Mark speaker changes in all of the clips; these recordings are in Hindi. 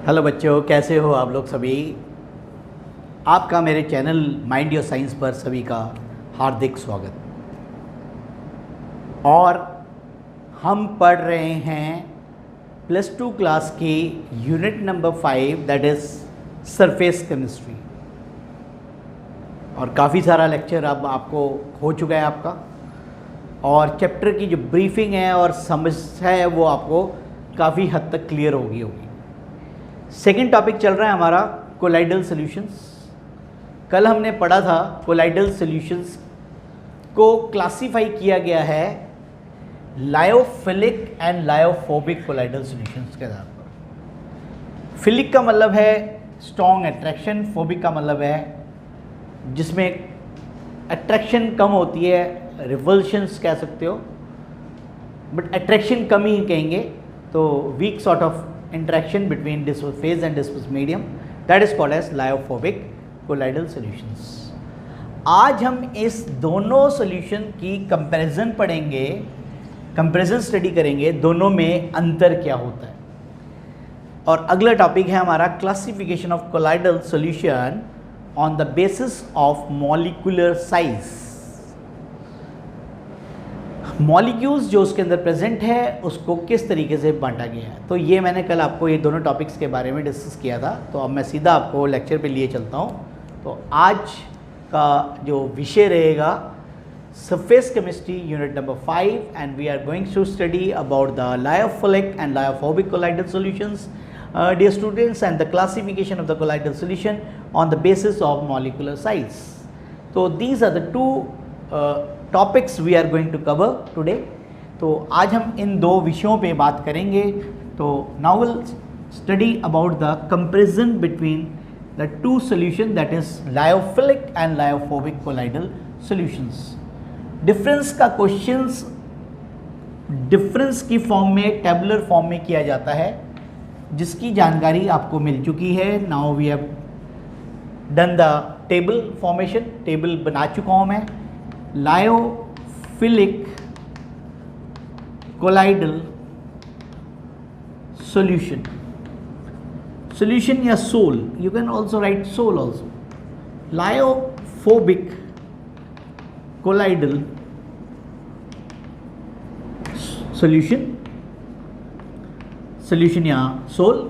Speaker 1: हेलो बच्चों, कैसे हो आप लोग सभी। आपका मेरे चैनल माइंड योर साइंस पर सभी का हार्दिक स्वागत। और हम पढ़ रहे हैं +2 क्लास की unit number 5 that is surface chemistry. और काफ़ी सारा लेक्चर अब आपको हो चुका है आपका, और चैप्टर की जो ब्रीफिंग है और समझ है वो आपको काफ़ी हद तक क्लियर होगी। सेकेंड टॉपिक चल रहा है हमारा कोलाइडल सॉल्यूशंस। कल हमने पढ़ा था कोलाइडल सॉल्यूशंस को क्लासिफाई किया गया है lyophilic and lyophobic colloidal solutions के आधार पर। फिलिक का मतलब है स्ट्रॉन्ग अट्रैक्शन, फोबिक का मतलब है जिसमें अट्रैक्शन कम होती है, रिवल्शंस कह सकते हो, बट अट्रैक्शन कम ही कहेंगे, तो weak sort of interaction between disperse phase and disperse medium, that is called as lyophobic colloidal solutions। आज हम इस दोनों सॉल्यूशन की कंपैरिजन पढ़ेंगे, कंपैरिजन स्टडी करेंगे, दोनों में अंतर क्या होता है। और अगला टॉपिक है हमारा classification of colloidal solution on the basis of molecular size. Molecules जो उसके अंदर प्रेजेंट है उसको किस तरीके से बांटा गया है। तो ये मैंने कल आपको ये दोनों टॉपिक्स के बारे में डिस्कस किया था, तो अब मैं सीधा आपको लेक्चर पे लिए चलता हूँ। तो आज का जो विषय रहेगा surface chemistry unit number 5, and we are going to study about the lyophilic and lyophobic colloidal solutions dear students, and the classification of the colloidal solution on the basis of molecular size. तो these are the two topics we are going to cover today. तो आज हम इन दो विषयों पे बात करेंगे। तो now will study about the comparison between the two solution that is lyophilic and lyophobic colloidal solutions. Difference का क्वेश्चंस डिफरेंस की फॉर्म में, टेबुलर फॉर्म में किया जाता है, जिसकी जानकारी आपको मिल चुकी है। Now we have done the table formation, table बना चुका हूँ मैं। लायोफिलिक कोलाइडल सॉल्यूशन, सॉल्यूशन या sol, you can also write sol also. Lyophobic colloidal solution, solution या सोल।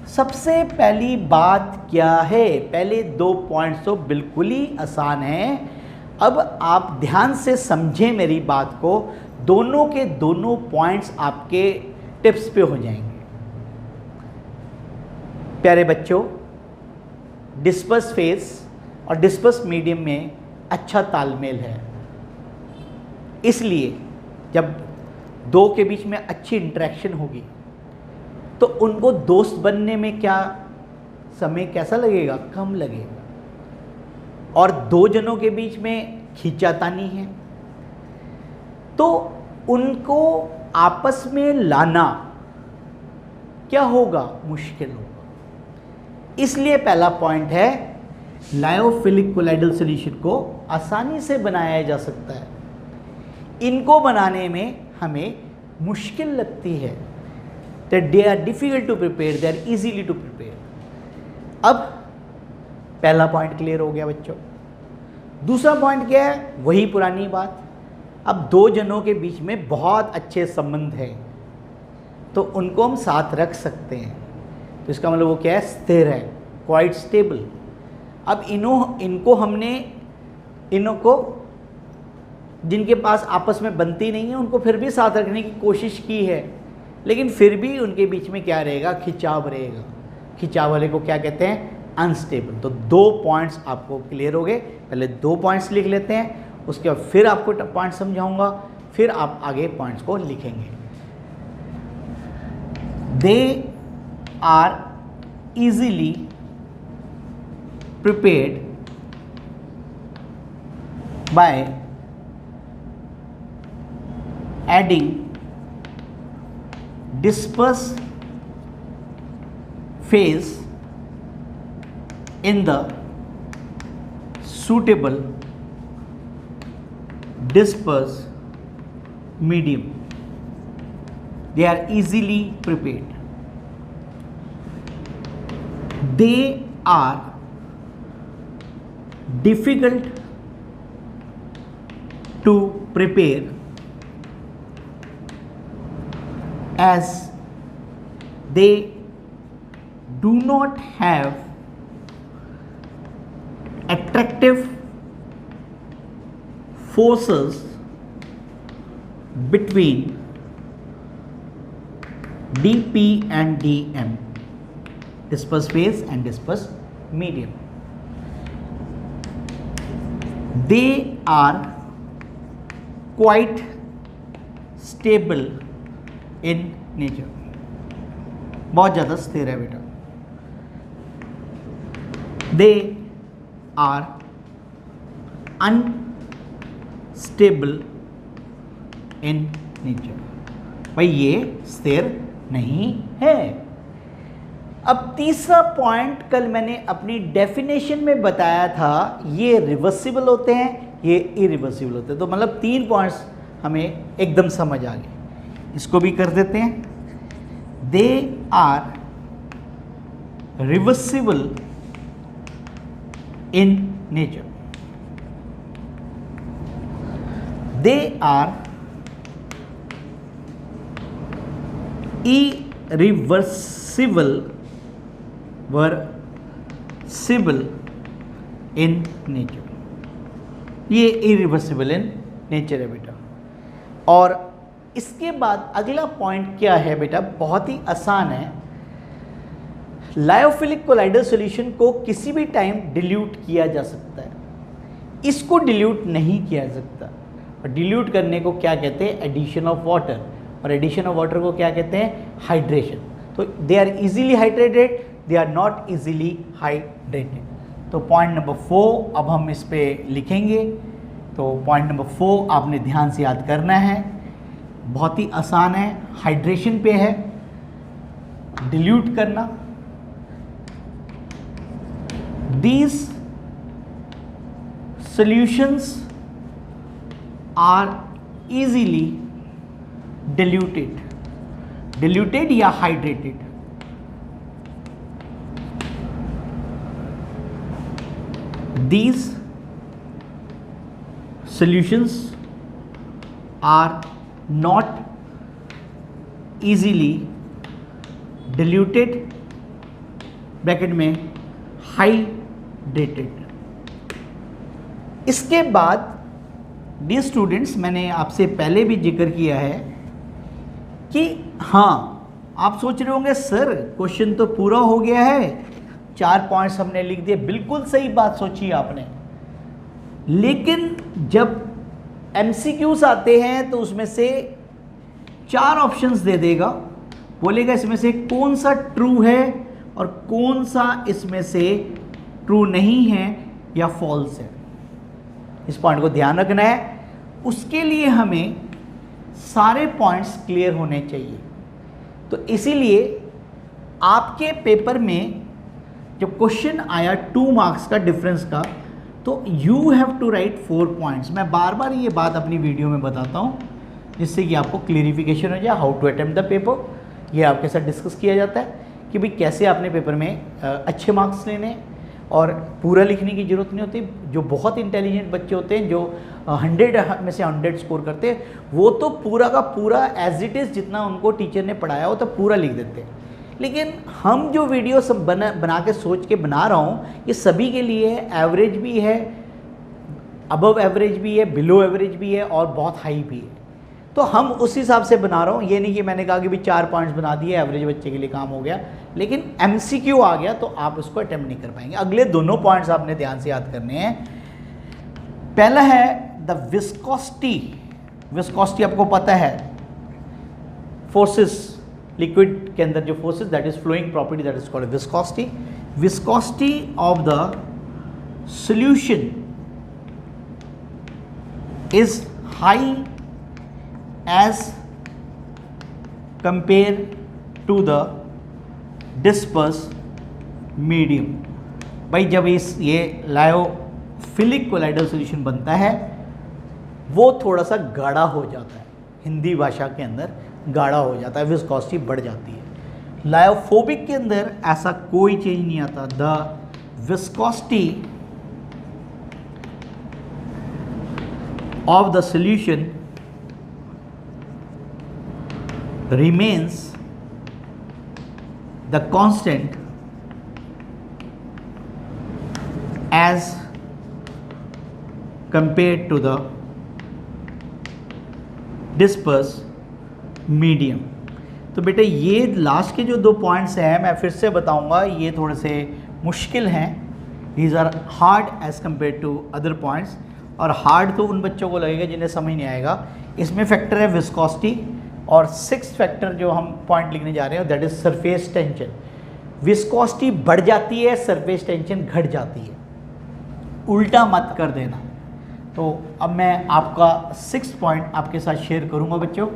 Speaker 1: सबसे पहली बात क्या है, पहले 2 पॉइंट्स तो बिल्कुल ही आसान है। अब आप ध्यान से समझें मेरी बात को, दोनों के दोनों पॉइंट्स आपके टिप्स पे हो जाएंगे। प्यारे बच्चों, डिस्पर्स फेस और डिस्पर्स मीडियम में अच्छा तालमेल है, इसलिए जब दो के बीच में अच्छी इंटरेक्शन होगी तो उनको दोस्त बनने में क्या समय कैसा लगेगा, कम लगेगा। और दो जनों के बीच में खींचातानी है तो उनको आपस में लाना क्या होगा, मुश्किल होगा। इसलिए पहला पॉइंट है लायोफिलिक कोलाइडल सॉल्यूशन को आसानी से बनाया जा सकता है, इनको बनाने में हमें मुश्किल लगती है, that they are difficult to prepare, they are easily to prepare। अब पहला पॉइंट क्लियर हो गया बच्चों। दूसरा पॉइंट क्या है, वही पुरानी बात। अब दो जनों के बीच में बहुत अच्छे संबंध है तो उनको हम साथ रख सकते हैं, तो इसका मतलब वो क्या है, स्थिर है, क्वाइट स्टेबल। अब इनको जिनके पास आपस में बनती नहीं है उनको फिर भी साथ रखने की कोशिश की है, लेकिन फिर भी उनके बीच में क्या रहेगा, खिंचाव रहेगा। खिंचाव वाले को क्या कहते हैं, अनस्टेबल। तो 2 पॉइंट्स आपको क्लियर हो गए। पहले 2 पॉइंट्स लिख लेते हैं, उसके बाद फिर आपको पॉइंट समझाऊंगा, फिर आप आगे पॉइंट्स को लिखेंगे। They are easily prepared by adding disperse phase in the suitable disperse medium. They are easily prepared. They are difficult to prepare as they do not have attractive forces between dP and dM, dispersed phase and dispersed medium. They are quite stable in nature, बहुत ज़्यादा स्थिर है बेटा. They are unstable in nature. भाई ये स्थिर नहीं है. अब तीसरा पॉइंट कल मैंने अपनी डेफिनेशन में बताया था, ये रिवर्सिबल होते हैं, ये इरिवर्सिबल होते हैं. तो मतलब 3 पॉइंट्स हमें एकदम समझ आ गए. इसको भी कर देते हैं. They are reversible in nature. They are irreversible वर्सिबल इन नेचर. ये इरिवर्सिबल इन नेचर है बेटा. और इसके बाद अगला पॉइंट क्या है बेटा, बहुत ही आसान है. लायोफिलिक कोलाइडल सॉल्यूशन को किसी भी टाइम डिल्यूट किया जा सकता है, इसको डिल्यूट नहीं किया जा सकता. और डिल्यूट करने को क्या कहते हैं, एडिशन ऑफ वाटर. और एडिशन ऑफ वाटर को क्या कहते हैं, हाइड्रेशन. तो they are easily hydrated, they are not easily hydrated. तो पॉइंट नंबर 4 अब हम इस पे लिखेंगे. तो पॉइंट नंबर 4 आपने ध्यान से याद करना है, बहुत ही आसान है. हाइड्रेशन पे है, डिल्यूट करना. These solutions are easily diluted या hydrated. These solutions are not easily diluted bracket में hydrated. इसके बाद डियर स्टूडेंट्स, मैंने आपसे पहले भी जिक्र किया है कि हाँ, आप सोच रहे होंगे सर क्वेश्चन तो पूरा हो गया है, 4 पॉइंट्स हमने लिख दिए. बिल्कुल सही बात सोची आपने. लेकिन जब MCQs आते हैं तो उसमें से 4 ऑप्शंस दे देगा, बोलेगा इसमें से कौन सा ट्रू है और कौन सा इसमें से ट्रू नहीं है या फॉल्स है. इस पॉइंट को ध्यान रखना है. उसके लिए हमें सारे पॉइंट्स क्लियर होने चाहिए. तो इसीलिए आपके पेपर में जब क्वेश्चन आया 2 मार्क्स का डिफरेंस का, तो you have to write 4 points. मैं बार बार ये बात अपनी वीडियो में बताता हूँ जिससे कि आपको क्लियरिफिकेशन हो जाए. How to attempt the paper, ये आपके साथ डिस्कस किया जाता है कि भाई कैसे आपने पेपर में अच्छे मार्क्स लेने. और पूरा लिखने की ज़रूरत नहीं होती. जो बहुत इंटेलिजेंट बच्चे होते हैं, जो 100 में से 100 स्कोर करते हैं, वो तो पूरा का पूरा एज इट इज़ जितना उनको टीचर ने पढ़ाया हो तो पूरा लिख देते हैं. लेकिन हम जो वीडियो सब बना के सोच के बना रहा हूँ, ये सभी के लिए है. एवरेज भी है, अबव एवरेज भी है, बिलो एवरेज भी है और बहुत हाई भी है. तो हम उस हिसाब से बना रहा हूँ. ये नहीं कि मैंने कहा कि भाई 4 पॉइंट्स बना दिए, एवरेज बच्चे के लिए काम हो गया. लेकिन MCQ आ गया तो आप उसको अटेम्प्ट नहीं कर पाएंगे. अगले दोनों पॉइंट्स आपने ध्यान से याद करने हैं. पहला है द विस्कोसिटी. विस्कोसिटी आपको पता है, फोर्सेस, लिक्विड के अंदर जो forces, that is flowing property, that is called viscosity. Viscosity of the solution is high as compare to the dispersed medium. भाई जब ये लायोफिलिक कोलाइडल सॉल्यूशन बनता है वो थोड़ा सा गाढ़ा हो जाता है, हिंदी भाषा के अंदर गाढ़ा हो जाता है, विस्कोसिटी बढ़ जाती है. लायोफोबिक के अंदर ऐसा कोई चेंज नहीं आता। The viscosity of the solution remains the constant as compared to the disperse medium. तो बेटे ये लास्ट के जो 2 पॉइंट्स हैं मैं फिर से बताऊंगा, ये थोड़े से मुश्किल हैं। These are hard as compare to other points, और हार्ड तो उन बच्चों को लगेगा जिन्हें समझ नहीं आएगा। इसमें फैक्टर है विस्कोसिटी, और 6th फैक्टर जो हम पॉइंट लिखने जा रहे हैं that is surface tension. Viscosity बढ़ जाती है, सरफेस टेंशन घट जाती है, उल्टा मत कर देना। तो अब मैं आपका 6th पॉइंट आपके साथ शेयर करूंगा बच्चों,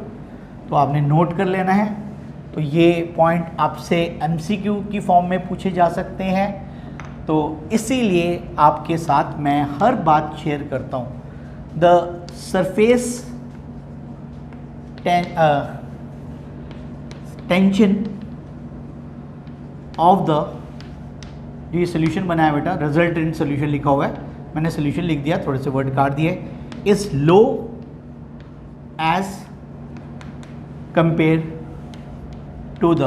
Speaker 1: तो आपने नोट कर लेना है। तो ये पॉइंट आपसे MCQ की फॉर्म में पूछे जा सकते हैं, तो इसीलिए आपके साथ मैं हर बात शेयर करता हूँ। The surface tension of the, ये सोल्यूशन बनाया बेटा, रिजल्ट इन सोल्यूशन लिखा हुआ है, मैंने सोल्यूशन लिख दिया, थोड़े से वर्ड काट दिए। Is low as compare to the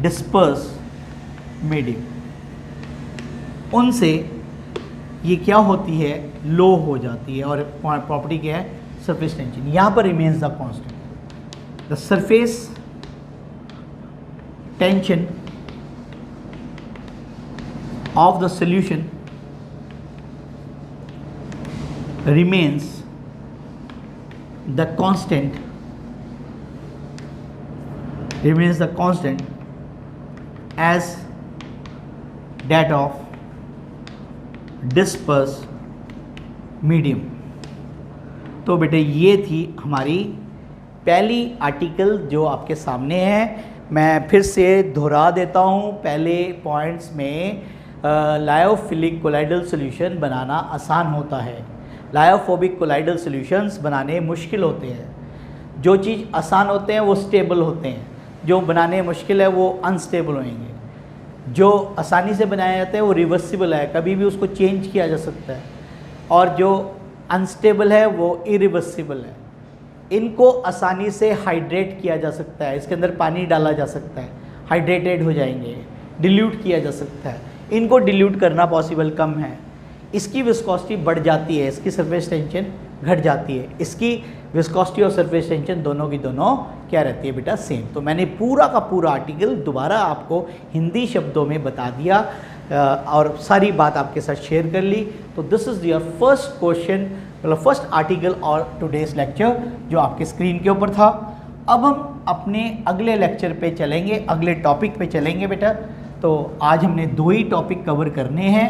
Speaker 1: disperse medium. उनसे ये क्या होती है, लो हो जाती है, और प्रॉपर्टी क्या है, सरफेस टेंशन। यहाँ पर remains the constant. The surface tension of the solution remains the constant as that of disperse medium। तो बेटे ये थी हमारी पहली आर्टिकल जो आपके सामने है। मैं फिर से दोहरा देता हूँ, पहले पॉइंट्स में लायोफिलिक कोलाइडल सॉल्यूशन बनाना आसान होता है, लायोफोबिक कोलाइडल सॉल्यूशंस बनाने मुश्किल होते हैं। जो चीज़ आसान होते हैं वो स्टेबल होते हैं, जो बनाने मुश्किल है वो अनस्टेबल होंगे। जो आसानी से बनाया जाता है वो रिवर्सिबल है, कभी भी उसको चेंज किया जा सकता है, और जो अनस्टेबल है वो इरिवर्सिबल है। इनको आसानी से हाइड्रेट किया जा सकता है, इसके अंदर पानी डाला जा सकता है, हाइड्रेटेड हो जाएंगे, डिल्यूट किया जा सकता है। इनको डिल्यूट करना पॉसिबल कम है। इसकी विस्कोसिटी बढ़ जाती है, इसकी सरफेस टेंशन घट जाती है। इसकी विस्कोसिटी और सरफेस टेंशन दोनों की दोनों क्या रहती है बेटा, सेम। तो मैंने पूरा का पूरा आर्टिकल दोबारा आपको हिंदी शब्दों में बता दिया और सारी बात आपके साथ शेयर कर ली। तो this is your first question, मतलब फर्स्ट आर्टिकल और टुडेज लेक्चर जो आपके स्क्रीन के ऊपर था। अब हम अपने अगले लेक्चर पे चलेंगे, अगले टॉपिक पे चलेंगे बेटा। तो आज हमने 2 ही टॉपिक कवर करने हैं,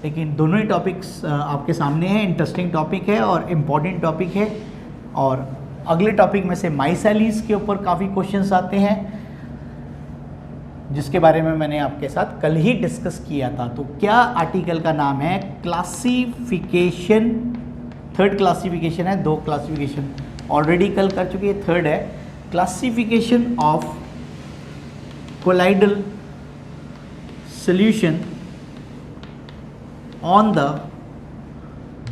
Speaker 1: लेकिन दोनों ही टॉपिक्स आपके सामने हैं। इंटरेस्टिंग टॉपिक है और इम्पॉर्टेंट टॉपिक है। और अगले टॉपिक में से माइसेलिस के ऊपर काफ़ी क्वेश्चंस आते हैं, जिसके बारे में मैंने आपके साथ कल ही डिस्कस किया था। तो क्या आर्टिकल का नाम है, क्लासिफिकेशन, 3rd क्लासिफिकेशन है, 2 क्लासिफिकेशन ऑलरेडी कल कर चुके हैं, 3rd है classification of colloidal solution on the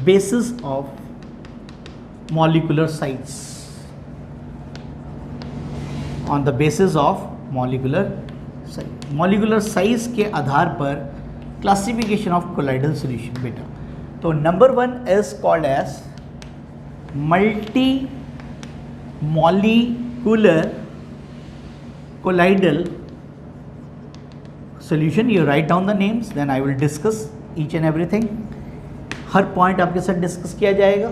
Speaker 1: basis of molecular size, on the basis of molecular size, molecular size के आधार पर classification of colloidal solution बेटा। तो number 1 is called as multi molecular colloidal solution। You write down the names, then I will discuss each and everything। हर पॉइंट आपके साथ डिस्कस किया जाएगा।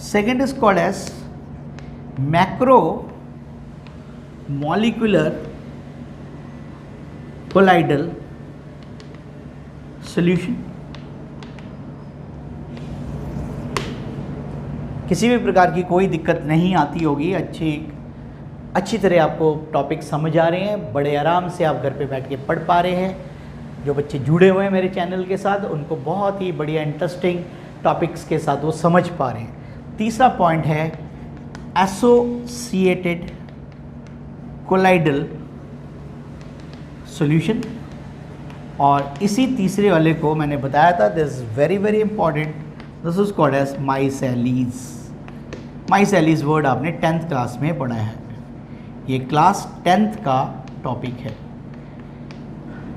Speaker 1: Second is called as macro molecular colloidal solution. किसी भी प्रकार की कोई दिक्कत नहीं आती होगी, अच्छी तरह आपको टॉपिक समझ आ रहे हैं, बड़े आराम से आप घर पे बैठ के पढ़ पा रहे हैं। जो बच्चे जुड़े हुए हैं मेरे चैनल के साथ, उनको बहुत ही बढ़िया इंटरेस्टिंग टॉपिक्स के साथ वो समझ पा रहे हैं। तीसरा पॉइंट है एसोसिएटेड कोलाइडल सॉल्यूशन। और इसी तीसरे वाले को मैंने बताया था, this is very very important, this is called as micelles. Micelles word आपने 10th क्लास में पढ़ा है, ये क्लास 10th का टॉपिक है।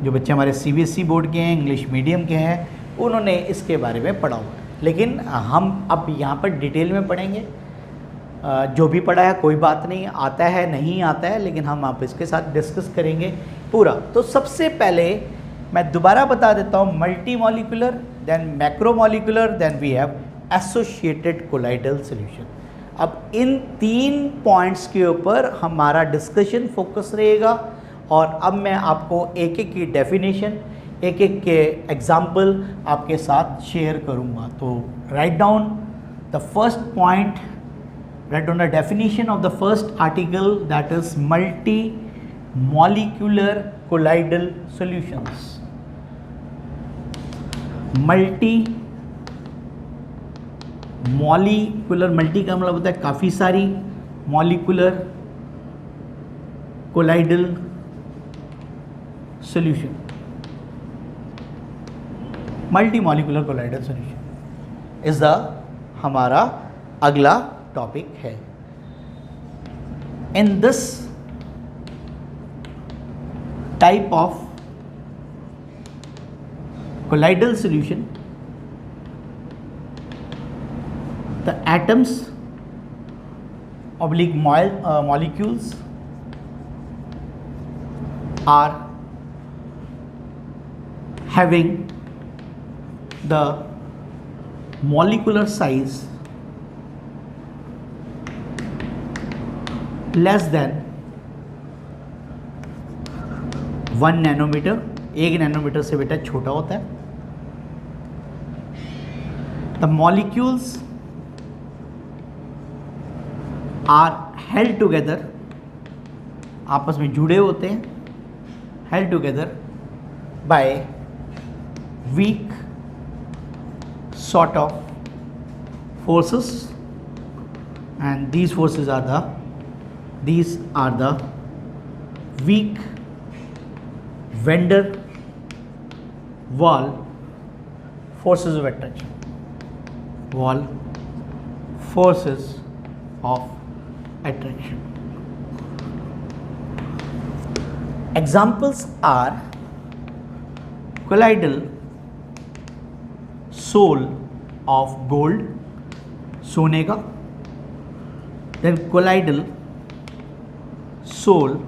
Speaker 1: जो बच्चे हमारे CBSE बोर्ड के हैं, इंग्लिश मीडियम के हैं, उन्होंने इसके बारे में पढ़ा हुआ है, लेकिन हम अब यहाँ पर डिटेल में पढ़ेंगे। जो भी पढ़ा है कोई बात नहीं, आता है नहीं आता है, लेकिन हम आप इसके साथ डिस्कस करेंगे पूरा। तो सबसे पहले मैं दोबारा बता देता हूँ, multi molecular, then macromolecular, then we have associated colloidal solution. अब इन 3 पॉइंट्स के ऊपर हमारा डिस्कशन फोकस रहेगा, और अब मैं आपको एक एक की डेफिनेशन, एक एक के एग्जाम्पल आपके साथ शेयर करूँगा। तो write down the first point, write down the definition of the first article, that is multi-molecular colloidal solutions. Multi-molecular, multi का मतलब होता है काफ़ी सारी, molecular colloidal solution, multi-molecular colloidal solution is the हमारा अगला टॉपिक है। In this type of colloidal solution, the atoms oblique molecules are having the molecular size less than 1 nanometer, 1 nanometer से बेटा छोटा होता है। The molecules are held together, आपस में जुड़े होते हैं, held together by weak sort of forces, and these are the weak van der Waal forces of attraction. Waal forces of attraction. Examples are colloidal soul of gold, सोने का, then colloidal soul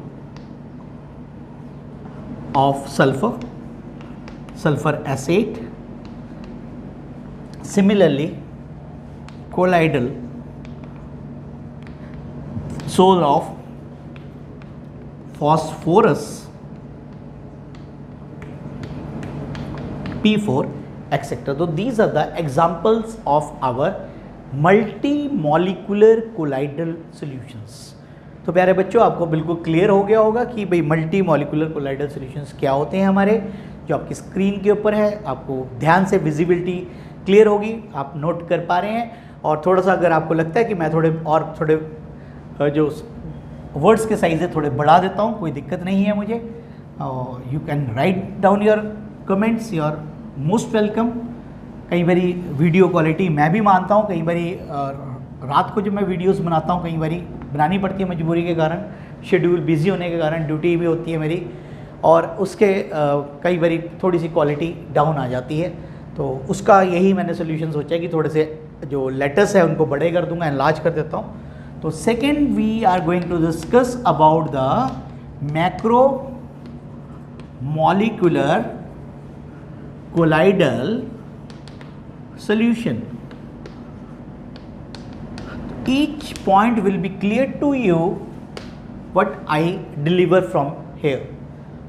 Speaker 1: of sulfur, sulfur acid. Similarly, colloidal soul of phosphorus, P4, etc. So these are the examples of our multi-molecular colloidal solutions. तो प्यारे बच्चों, आपको बिल्कुल क्लियर हो गया होगा कि भाई मल्टी मॉलिकुलर कोलाइडल सॉल्यूशंस क्या होते हैं हमारे, जो आपकी स्क्रीन के ऊपर है। आपको ध्यान से विजिबिलिटी क्लियर होगी, आप नोट कर पा रहे हैं। और थोड़ा सा अगर आपको लगता है कि मैं थोड़े जो वर्ड्स के साइज़ है थोड़े बढ़ा देता हूँ, कोई दिक्कत नहीं है मुझे। You can write down your comments, you are most welcome. कई बारी वीडियो क्वालिटी मैं भी मानता हूँ, कई बारी रात को जब मैं वीडियोस बनाता हूँ, कई बारी बनानी पड़ती है मजबूरी के कारण, शेड्यूल बिजी होने के कारण, ड्यूटी भी होती है मेरी, और उसके कई बारी थोड़ी सी क्वालिटी डाउन आ जाती है। तो उसका यही मैंने सोल्यूशन सोचा है कि थोड़े से जो लेटर्स है उनको बड़े कर दूंगा, एनलार्ज कर देता हूँ। तो second we are going to discuss about the macro molecular colloidal solution. Each point will be clear to you what I deliver from here.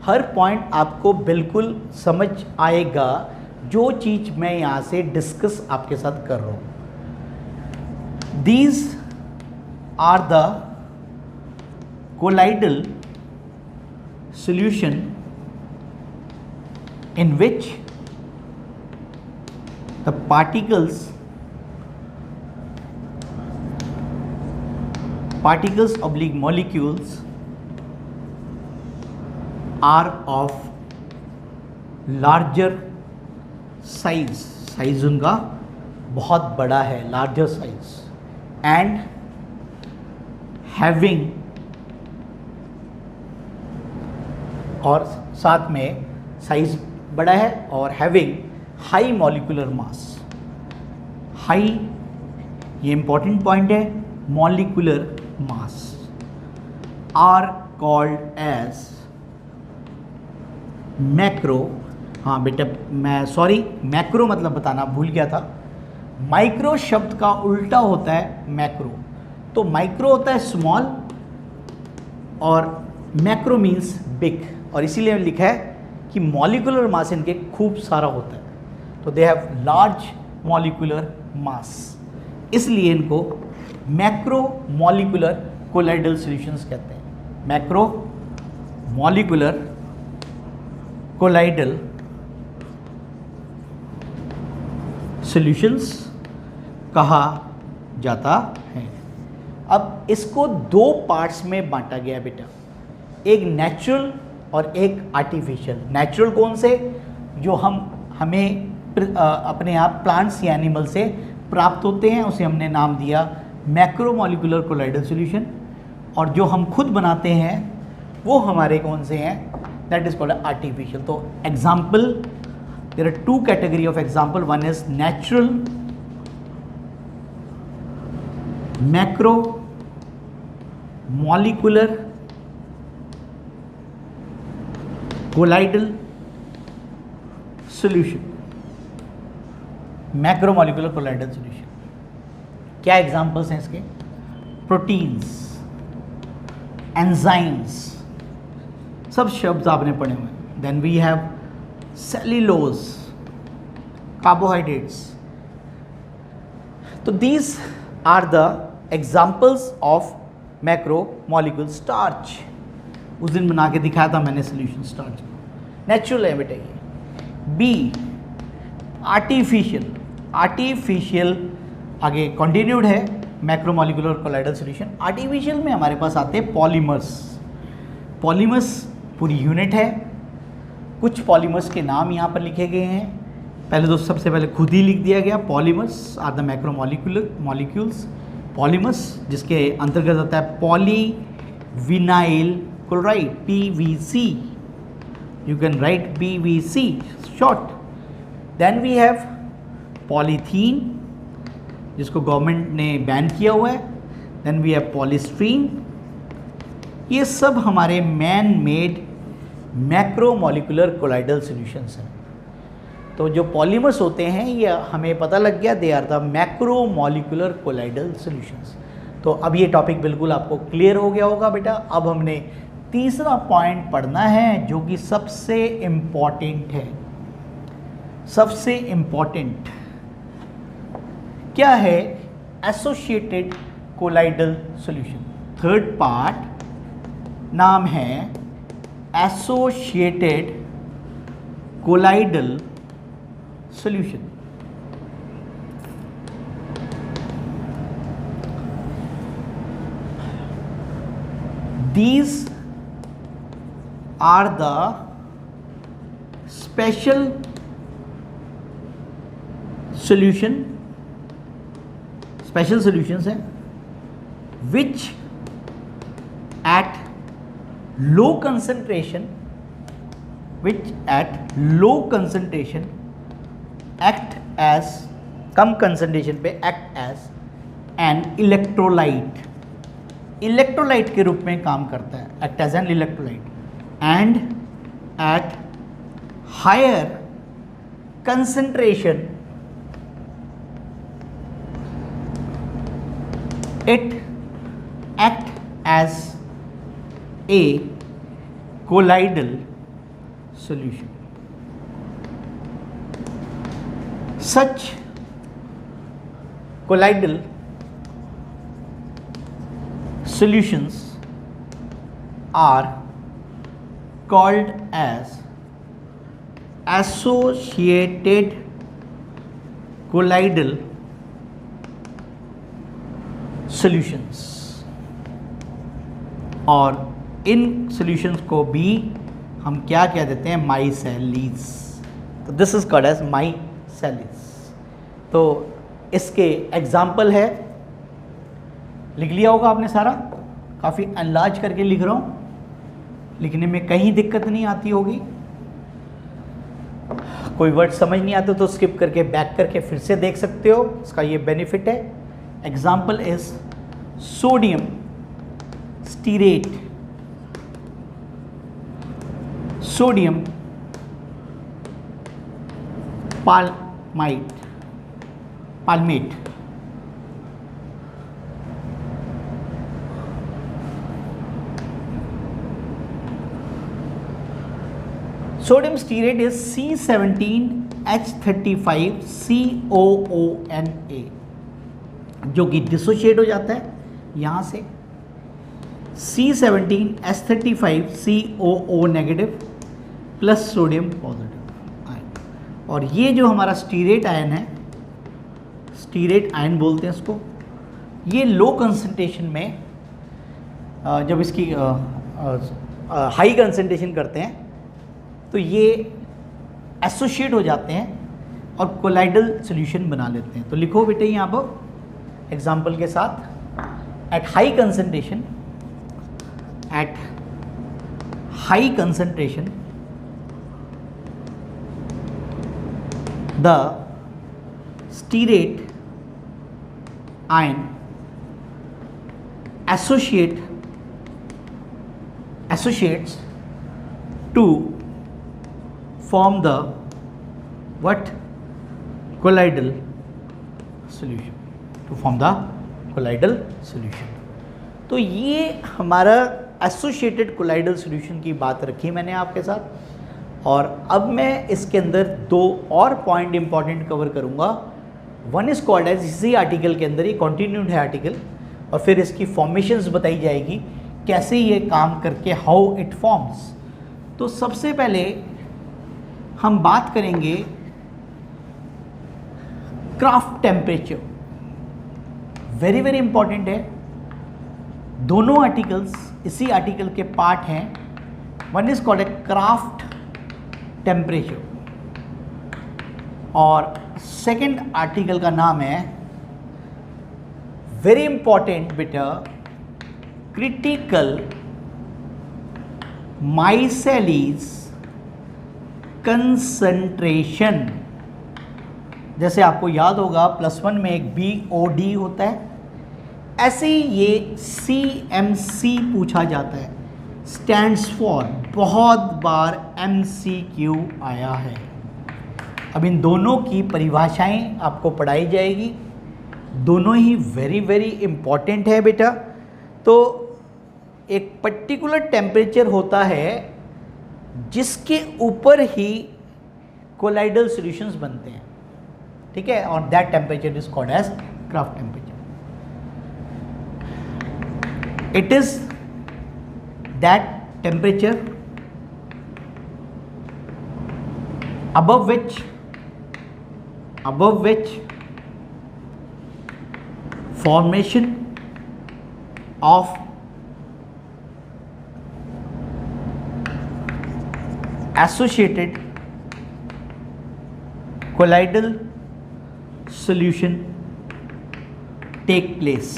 Speaker 1: Her point आपको बिल्कुल समझ आएगा जो चीज़ मैं यहाँ से डिस्कस आपके साथ कर रहा हूँ। These are the colloidal solution in which the particles oblique molecules are of larger size, size उनका बहुत बड़ा है, लार्जर साइज, एंड हैविंग, और साथ में साइज बड़ा है और having high molecular mass. High, ये इंपॉर्टेंट पॉइंट है, molecular mass are called as macro. हाँ बेटा, मैं सॉरी, मैक्रो मतलब बताना भूल गया था। माइक्रो शब्द का उल्टा होता है मैक्रो। तो माइक्रो होता है स्मॉल और मैक्रो मीन्स बिग, और इसीलिए लिखा है कि मॉलिक्यूलर मास इनके खूब सारा होता है, तो they have large molecular mass, इसलिए इनको मैक्रो मॉलिक्यूलर कोलाइडल सॉल्यूशंस कहते हैं। मैक्रो मॉलिक्यूलर कोलाइडल सॉल्यूशंस कहा जाता है। अब इसको दो पार्ट्स में बांटा गया बेटा, एक नेचुरल और एक आर्टिफिशियल। नेचुरल कौन से, जो हमें अपने आप प्लांट्स या एनिमल से प्राप्त होते हैं, उसे हमने नाम दिया मैक्रोमोलिकुलर कोलाइडल सॉल्यूशन, और जो हम खुद बनाते हैं वो हमारे कौन से हैं, दैट इज कॉल्ड आर्टिफिशियल। तो example, there are two category of example, one is natural macro molecular colloidal solution, macromolecular colloidal solution. क्या एग्जांपल्स हैं इसके, प्रोटीन्स, एंजाइम्स, सब शब्द आपने पढ़े हुए हैं। Then we have cellulose, carbohydrates. तो these are the examples of macromolecule. Starch उस दिन बना के दिखाया था मैंने सॉल्यूशन स्टार्च, नेचुरल है बेटा ये। बी आर्टिफिशियल, आर्टिफिशियल आगे कंटिन्यूड है मैक्रोमोलिकुलर कोलाइडल सॉल्यूशन। आर्टिफिशियल में हमारे पास आते हैं पॉलीमर्स। पॉलीमर्स पूरी यूनिट है, कुछ पॉलीमर्स के नाम यहाँ पर लिखे गए हैं। पहले तो सबसे पहले खुद ही लिख दिया गया, polymers are the macromolecular molecules. Polymers जिसके अंतर्गत आता है polyvinyl chloride, PVC, you can write PVC short. Then we have polythene जिसको गवर्नमेंट ने बैन किया हुआ है। Then we have polystyrene। ये सब हमारे man made macromolecular colloidal solutions हैं। तो जो पॉलीमर्स होते हैं ये हमें पता लग गया, they are the macromolecular colloidal solutions. तो अब ये टॉपिक बिल्कुल आपको क्लियर हो गया होगा बेटा। अब हमने तीसरा पॉइंट पढ़ना है जो कि सबसे इम्पॉर्टेंट है। सबसे इम्पॉर्टेंट क्या है, associated colloidal solution. Third part नाम है associated colloidal solution. These are the special solutions हैं which at low concentration act as, कम concentration पे act as an electrolyte, electrolyte के रूप में काम करता है, act as an electrolyte, and at higher concentration it act as a colloidal solution. Such colloidal solutions are called as associated colloidal solutions, और इन solutions को भी हम क्या कह देते हैं, माइसेलीज। तो दिस इज कॉल्ड एज माइसेलीज। तो इसके एग्जाम्पल है, लिख लिया होगा आपने सारा, काफ़ी एनलार्ज करके लिख रहा हूँ, लिखने में कहीं दिक्कत नहीं आती होगी। कोई वर्ड समझ नहीं आते तो स्किप करके बैक करके फिर से देख सकते हो, इसका ये बेनिफिट है। Example is sodium stearate, sodium पालमेट, sodium stearate is C17H35COONA, जो कि डिसोशिएट हो जाता है यहाँ से C17H35COO negative plus sodium positive ion. और ये जो हमारा स्टीरेट आयन है, स्टीरेट आयन बोलते हैं इसको, ये लो कंसंट्रेशन में जब इसकी हाई कंसंट्रेशन करते हैं तो ये एसोशिएट हो जाते हैं और कोलाइडल सॉल्यूशन बना लेते हैं। तो लिखो बेटे यहाँ पर एग्जाम्पल के साथ, at high concentration, at high concentration the stearate ion associates to form the what, colloidal solution, to form the colloidal solution। तो ये हमारा एसोसिएटेड कोलाइडल सॉल्यूशन की बात रखी मैंने आपके साथ। और अब मैं इसके अंदर दो और पॉइंट इंपॉर्टेंट कवर करूंगा। वन इज कॉल्ड एज, इसी आर्टिकल के अंदर, ये कॉन्टिन्यूड है आर्टिकल, और फिर इसकी फॉर्मेशंस बताई जाएगी कैसे ये काम करके, हाउ इट फॉर्म्स। तो सबसे पहले हम बात करेंगे craft temperature, very very important है। दोनों आर्टिकल्स इसी आर्टिकल के पार्ट हैं। One is called a craft temperature और सेकेंड आर्टिकल का नाम है, वेरी इंपॉर्टेंट बेटा, क्रिटिकल माइसेलीज कंसंट्रेशन। जैसे आपको याद होगा प्लस 1 में एक BOD होता है, ऐसे ही ये CMC पूछा जाता है, स्टैंड्स फॉर, बहुत बार MCQ आया है। अब इन दोनों की परिभाषाएं आपको पढ़ाई जाएगी, दोनों ही वेरी वेरी इंपॉर्टेंट है बेटा। तो एक पर्टिकुलर टेम्परेचर होता है जिसके ऊपर ही कोलाइडल सॉल्यूशंस बनते हैं, ठीक है, और that temperature is called as Krafft temperature. It is that temperature above which formation of associated colloidal solution take place।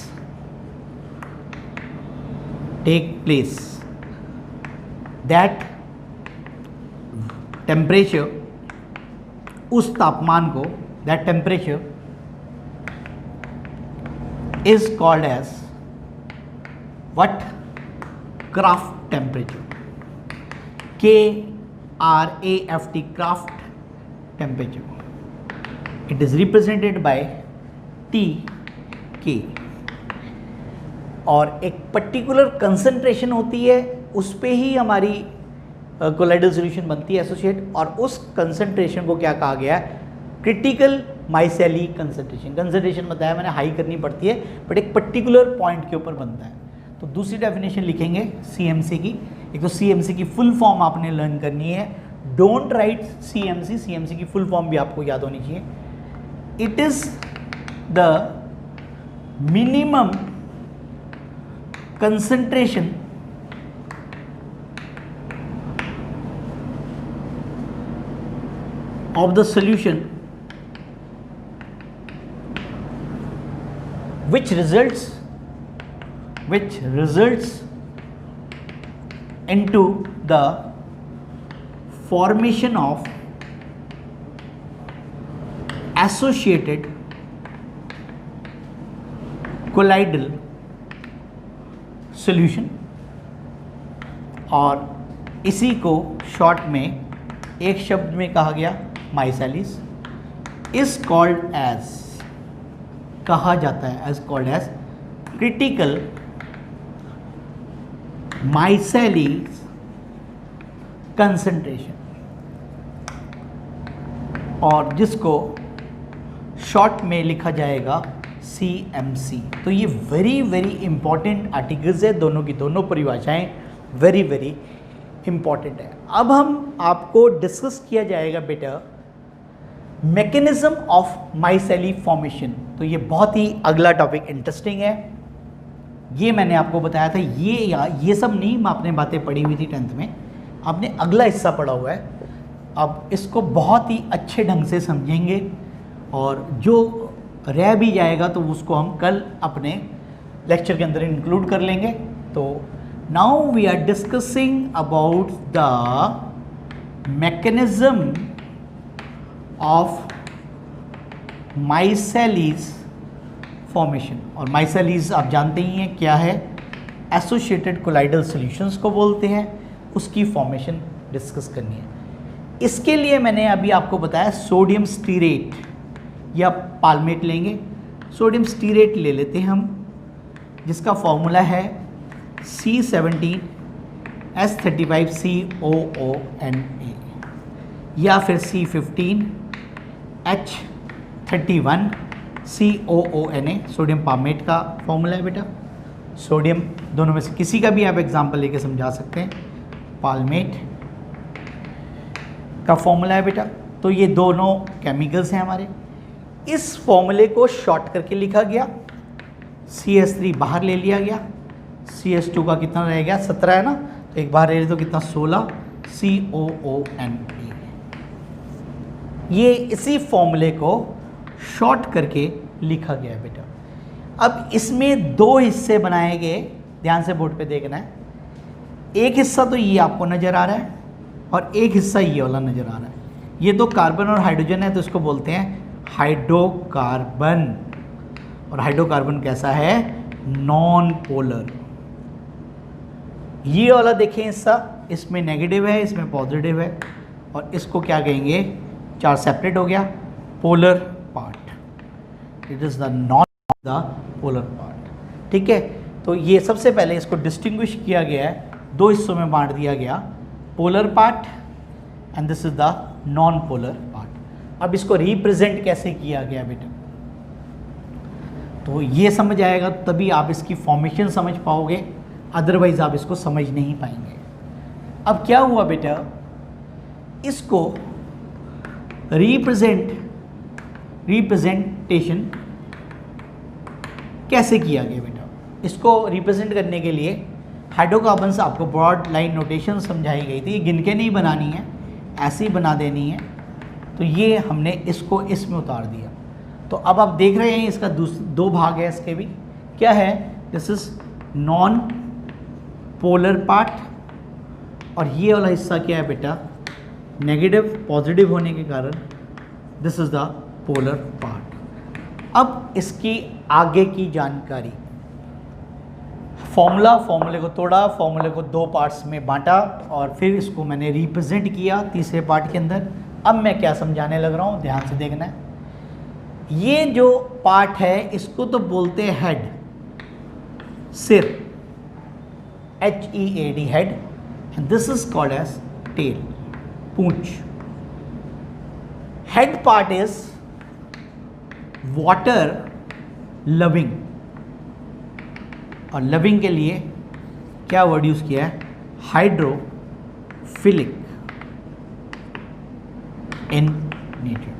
Speaker 1: That temperature, उस तापमान को, that temperature is called as what, Kraft temperature, KRAFT, Kraft temperature। It is represented by TK। और एक पर्टिकुलर कंसंट्रेशन होती है, उस पे ही हमारी कोलाइडल सॉल्यूशन बनती है एसोसिएट, और उस कंसंट्रेशन को क्या कहा गया है, क्रिटिकल माइसेली कंसंट्रेशन। कंसंट्रेशन बताया मैंने, हाई करनी पड़ती है बट एक पर्टिकुलर पॉइंट के ऊपर बनता है। तो दूसरी डेफिनेशन लिखेंगे CMC की। एक तो CMC की फुल फॉर्म आपने लर्न करनी है, डोंट राइट CMC की फुल फॉर्म भी आपको याद होनी चाहिए। It is the minimum concentration of the solution which results into the formation of associated colloidal solution, और इसी को शॉर्ट में एक शब्द में कहा गया माइसेलिस, इज कॉल्ड एज, कहा जाता है as called as critical micelles concentration, और जिसको शॉर्ट में लिखा जाएगा CMC। तो ये वेरी वेरी इंपॉर्टेंट आर्टिकल्स है, दोनों की दोनों परिभाषाएं वेरी वेरी इंपॉर्टेंट है। अब हम आपको डिस्कस किया जाएगा बेटा मैकेनिज्म ऑफ माइसेली फॉर्मेशन। तो ये बहुत ही अगला टॉपिक इंटरेस्टिंग है, ये मैंने आपको बताया था, ये सब नहीं, मैं आपने बातें पढ़ी हुई थी 10th में, आपने अगला हिस्सा पढ़ा हुआ है। अब इसको बहुत ही अच्छे ढंग से समझेंगे, और जो रह भी जाएगा तो उसको हम कल अपने लेक्चर के अंदर इंक्लूड कर लेंगे। तो now we are discussing about the mechanism of micelles formation. और माइसेलीज आप जानते ही हैं क्या है, एसोसिएटेड कोलाइडल सॉल्यूशंस को बोलते हैं, उसकी फॉर्मेशन डिस्कस करनी है। इसके लिए मैंने अभी आपको बताया सोडियम स्टीरेट या पालमेट लेंगे। सोडियम स्टीरेट ले लेते हैं हम, जिसका फॉर्मूला है C17H35COONA या फिर C15H31COONA, सोडियम पालमेट का फॉर्मूला है बेटा। सोडियम दोनों में से किसी का भी आप एग्जांपल लेके समझा सकते हैं, पालमेट का फॉर्मूला है बेटा। तो ये दोनों केमिकल्स हैं हमारे, इस फॉर्मूले को शॉर्ट करके लिखा गया, CH3 बाहर ले लिया गया, CH2 का कितना रह गया 17 है ना, तो एक बार ले ले तो कितना 16, COONA। ये इसी फॉर्मूले को शॉर्ट करके लिखा गया है बेटा। अब इसमें दो हिस्से बनाए गए, ध्यान से बोर्ड पे देखना है। एक हिस्सा तो ये आपको नज़र आ रहा है और एक हिस्सा ये वाला नज़र आ रहा है। ये तो कार्बन और हाइड्रोजन है, तो इसको बोलते हैं हाइड्रोकार्बन। और हाइड्रोकार्बन कैसा है, नॉन पोलर। ये वाला देखें हिस्सा, इसमें नेगेटिव है, इसमें पॉजिटिव है, और इसको क्या कहेंगे, चार सेपरेट हो गया, polar part. It is the known the polar part. ठीक है, तो ये सबसे पहले इसको डिस्टिंग्विश किया गया है, दो हिस्सों में बांट दिया गया, polar part and this is the non polar part. अब इसको रिप्रेजेंट कैसे किया गया बेटा, तो ये समझ आएगा तभी आप इसकी फॉर्मेशन समझ पाओगे, अदरवाइज आप इसको समझ नहीं पाएंगे। अब क्या हुआ बेटा, इसको रिप्रेजेंटेशन कैसे किया गया बेटा, इसको रिप्रेजेंट करने के लिए हाइड्रोकार्बन से आपको ब्रॉड लाइन नोटेशन समझाई गई थी, गिन के नहीं बनानी है, ऐसे ही बना देनी है। तो ये हमने इसको इसमें उतार दिया। तो अब आप देख रहे हैं इसका दो भाग है, इसके भी क्या है, this is non polar part, और ये वाला हिस्सा क्या है बेटा, नेगेटिव पॉजिटिव होने के कारण this is the polar part. अब इसकी आगे की जानकारी, फॉर्मूले को तोड़ा, फॉर्मूले को दो पार्ट्स में बांटा, और फिर इसको मैंने रिप्रेजेंट किया तीसरे पार्ट के अंदर। अब मैं क्या समझाने लग रहा हूँ, ध्यान से देखना है। ये जो पार्ट है इसको तो बोलते हैं हेड, सिर, HEAD head, and this is called as tail, पूंछ। Head part is water loving, और लविंग के लिए क्या वर्ड यूज किया है, हाइड्रोफिलिक इन नेचर।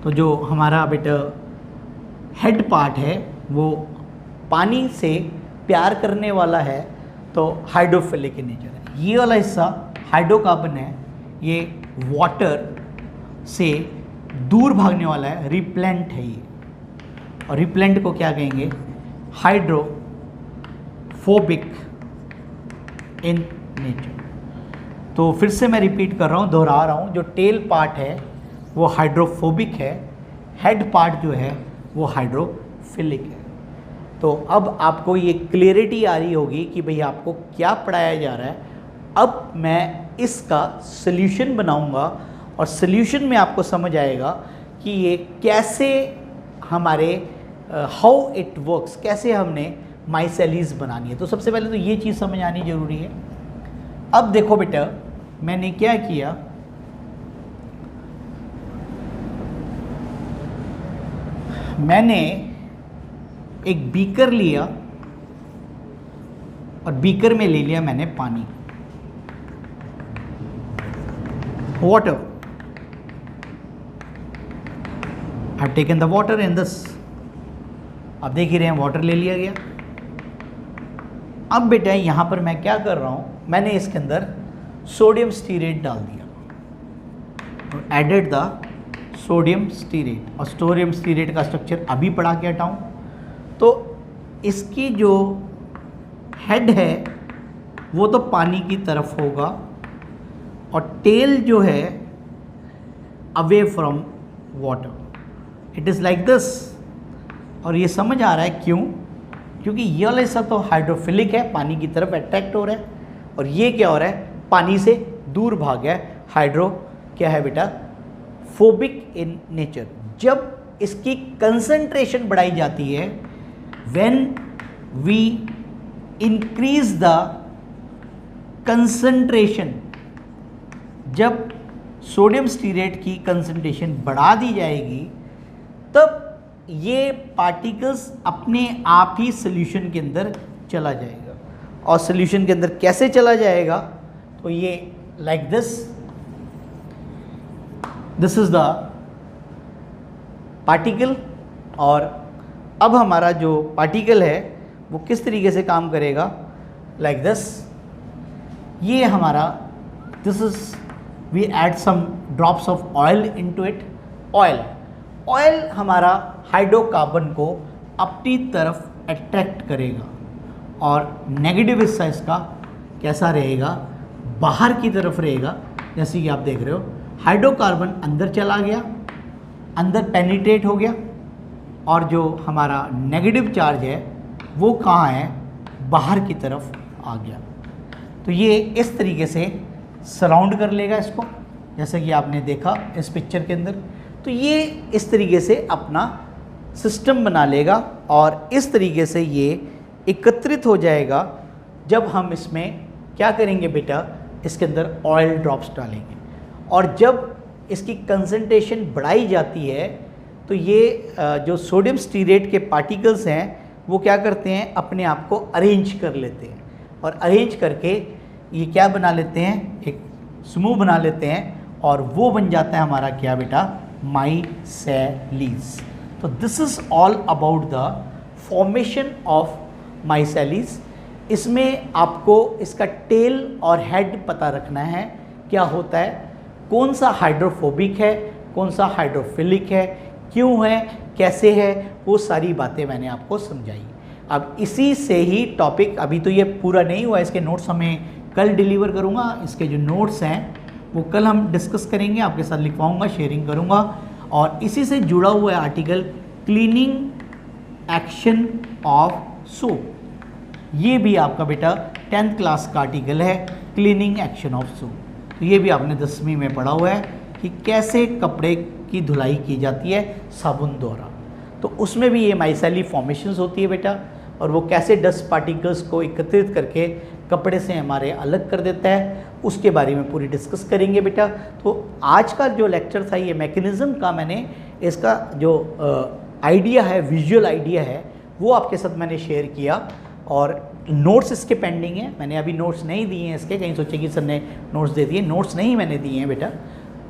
Speaker 1: तो जो हमारा बेटा हेड पार्ट है वो पानी से प्यार करने वाला है, तो हाइड्रोफिलिक इन नेचर है। ये वाला हिस्सा हाइड्रोकार्बन है, ये वाटर से दूर भागने वाला है, रिप्लेंट है ये। और रिप्लेंट को क्या कहेंगे? Hydrophobic in nature. तो फिर से मैं रिपीट कर रहा हूँ, दोहरा रहा हूँ, जो टेल पार्ट है वो हाइड्रोफोबिक है, हेड पार्ट जो है वो हाइड्रोफिलिक है। तो अब आपको ये क्लियरिटी आ रही होगी कि भाई आपको क्या पढ़ाया जा रहा है। अब मैं इसका सल्यूशन बनाऊंगा और सल्यूशन में आपको समझ आएगा कि ये कैसे हमारे हाउ इट वर्क्स, कैसे हमने माइसेलीज बनानी है। तो सबसे पहले तो ये चीज़ समझ आनी जरूरी है। अब देखो बेटा, मैंने क्या किया, मैंने एक बीकर लिया और बीकर में ले लिया मैंने पानी, water. I have taken the water in this. आप देख ही रहे हैं वाटर ले लिया गया। अब बेटा यहाँ पर मैं क्या कर रहा हूँ, मैंने इसके अंदर सोडियम स्टीरेट डाल दिया, एडेड द सोडियम स्टीरेट। और सोडियम स्टीरेट का स्ट्रक्चर अभी पढ़ा के हटाऊँ तो इसकी जो हेड है वो तो पानी की तरफ होगा और टेल जो है away from water. It is like this. और ये समझ आ रहा है क्यों? क्योंकि ये वाला हिस्सा तो हाइड्रोफिलिक है, पानी की तरफ अट्रैक्ट हो रहा है, और ये क्या हो रहा है, पानी से दूर भाग गया है। हाइड्रो क्या है बेटा? Phobic in nature. जब इसकी कंसंट्रेशन बढ़ाई जाती है, when we increase the concentration, जब सोडियम स्टीरेट की कंसंट्रेशन बढ़ा दी जाएगी तब ये पार्टिकल्स अपने आप ही सॉल्यूशन के अंदर चला जाएगा। और सॉल्यूशन के अंदर कैसे चला जाएगा? तो ये like this, this is the particle. और अब हमारा जो पार्टिकल है वो किस तरीके से काम करेगा? Like this. ये हमारा, this is, we add some drops of oil into it. Oil हमारा हाइड्रोकार्बन को अपनी तरफ अट्रैक्ट करेगा और नेगेटिव हिस्सा इसका कैसा रहेगा? बाहर की तरफ रहेगा। जैसे कि आप देख रहे हो, हाइड्रोकार्बन अंदर चला गया, अंदर पेनिट्रेट हो गया, और जो हमारा नेगेटिव चार्ज है वो कहाँ है? बाहर की तरफ आ गया। तो ये इस तरीके से सराउंड कर लेगा इसको, जैसे कि आपने देखा इस पिक्चर के अंदर। तो ये इस तरीके से अपना सिस्टम बना लेगा और इस तरीके से ये एकत्रित हो जाएगा। जब हम इसमें क्या करेंगे बेटा? इसके अंदर ऑयल ड्रॉप्स डालेंगे, और जब इसकी कंसंट्रेशन बढ़ाई जाती है तो ये जो सोडियम स्टीरेट के पार्टिकल्स हैं वो क्या करते हैं? अपने आप को अरेंज कर लेते हैं, और अरेंज करके ये क्या बना लेते हैं? एक समूह बना लेते हैं, और वो बन जाता है हमारा क्या बेटा? माइसेलीज। तो this is all about the formation of micelles. इसमें आपको इसका टेल और हेड पता रखना है क्या होता है, कौन सा हाइड्रोफोबिक है, कौन सा हाइड्रोफिलिक है, क्यों है, कैसे है, वो सारी बातें मैंने आपको समझाई। अब इसी से ही टॉपिक, अभी तो ये पूरा नहीं हुआ, इसके नोट्स हमें कल डिलीवर करूँगा। इसके जो नोट्स हैं वो कल हम डिस्कस करेंगे, आपके साथ लिखवाऊंगा, शेयरिंग करूँगा। और इसी से जुड़ा हुआ है article cleaning action of soap. ये भी आपका बेटा 10th क्लास का आर्टिकल है, क्लीनिंग एक्शन ऑफ सोप। तो ये भी आपने 10वीं में पढ़ा हुआ है कि कैसे कपड़े की धुलाई की जाती है साबुन द्वारा। तो उसमें भी ये माइसेली फॉर्मेशंस होती है बेटा, और वो कैसे डस्ट पार्टिकल्स को एकत्रित करके कपड़े से हमारे अलग कर देता है, उसके बारे में पूरी डिस्कस करेंगे बेटा। तो आज का जो लेक्चर था ये मैकेनिज़्म का, मैंने इसका जो आइडिया है, विजुअल आइडिया है, वो आपके साथ मैंने शेयर किया। और नोट्स इसके पेंडिंग हैं, मैंने अभी नोट्स नहीं दिए हैं इसके, कहीं सोचे कि सर ने नोट्स दे दिए, नोट्स नहीं मैंने दिए हैं बेटा।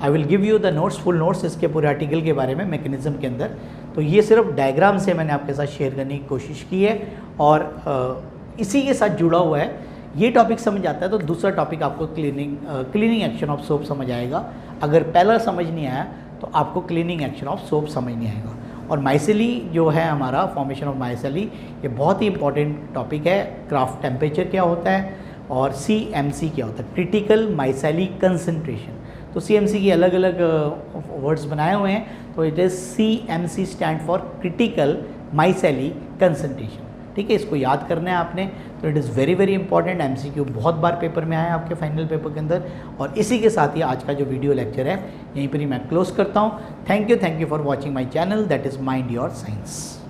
Speaker 1: I will give you the notes, full notes इसके पूरे आर्टिकल के बारे में, मैकेनिज़्म के अंदर। तो ये सिर्फ डायग्राम से मैंने आपके साथ शेयर करने की कोशिश की है, और इसी के साथ जुड़ा हुआ है। ये टॉपिक समझ आता है तो दूसरा टॉपिक आपको क्लीनिंग एक्शन ऑफ सोप समझ आएगा। अगर पहला समझ नहीं आया तो आपको क्लीनिंग एक्शन ऑफ सोप समझ नहीं आएगा। और माइसेली जो है हमारा फॉर्मेशन ऑफ माइसेली, ये बहुत ही इंपॉर्टेंट टॉपिक है। क्राफ्ट टेम्परेचर क्या होता है और CMC क्या होता है, क्रिटिकल माइसेली कंसंट्रेशन। तो CMC की अलग अलग वर्ड्स बनाए हुए हैं, तो it is CMC stand for critical माइसेली concentration. ठीक है, इसको याद करना है आपने। तो it is very very important. MCQ बहुत बार पेपर में आया आपके फाइनल पेपर के अंदर। और इसी के साथ ही आज का जो वीडियो लेक्चर है यहीं पर ही मैं क्लोज करता हूँ। Thank you for watching my channel, that is mind your science.